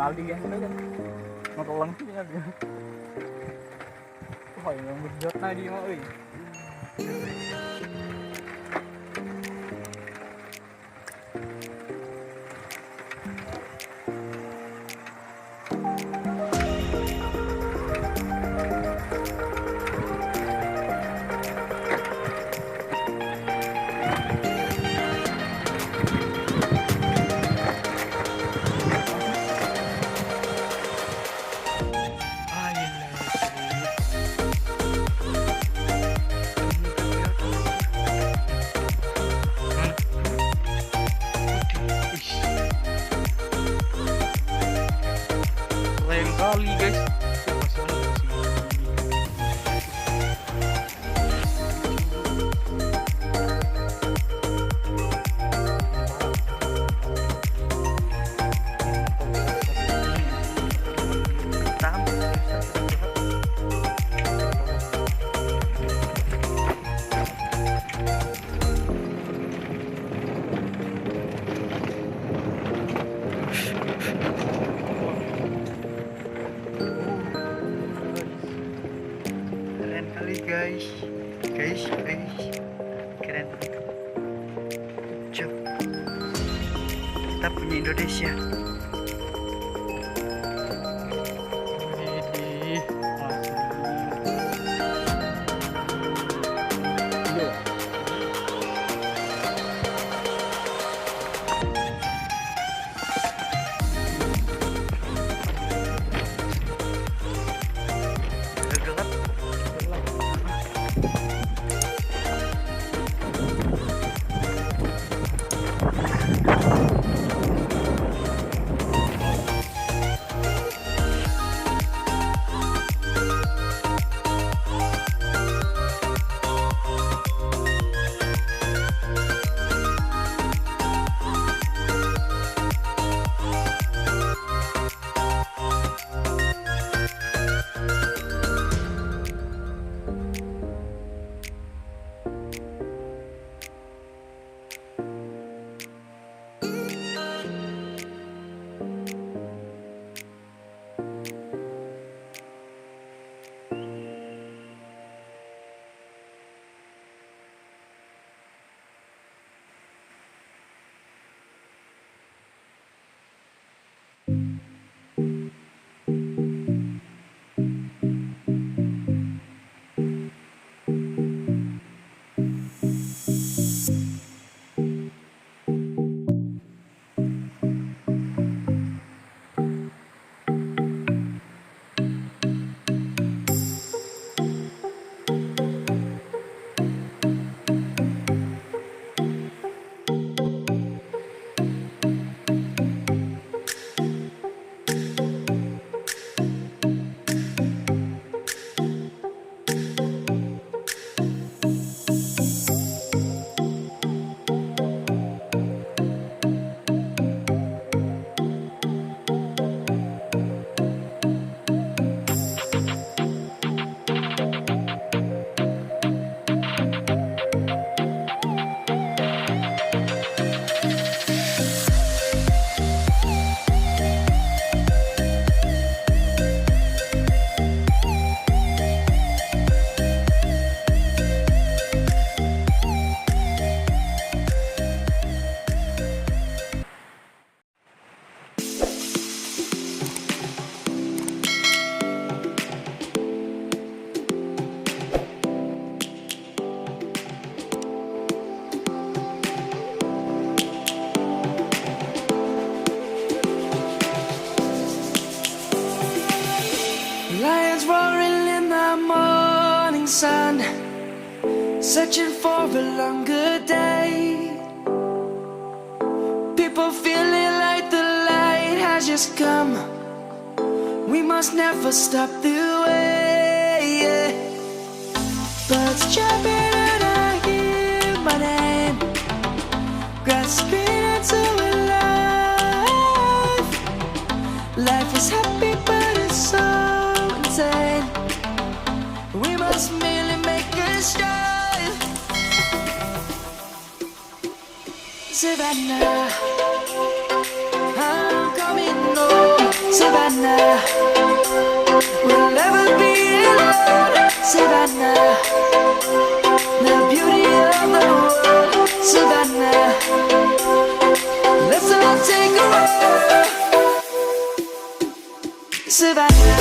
kali kan ngetelang punya dia. Wah yang berjot nah dia mah euy. Lain kali guys. Keren kali guys, keren. Cuk, kita punya Indonesia. Gelap. Lions roaring in the morning sun, searching for a longer day. People feeling like the light has just come. We must never stop the way. Birds jumping and I hear my name, grasping into a life. Life is happy but it's so insane. We must merely make a start. Savannah, I'm coming home. Savannah, the beauty of the world. Savannah, let's all take a walk. Savannah.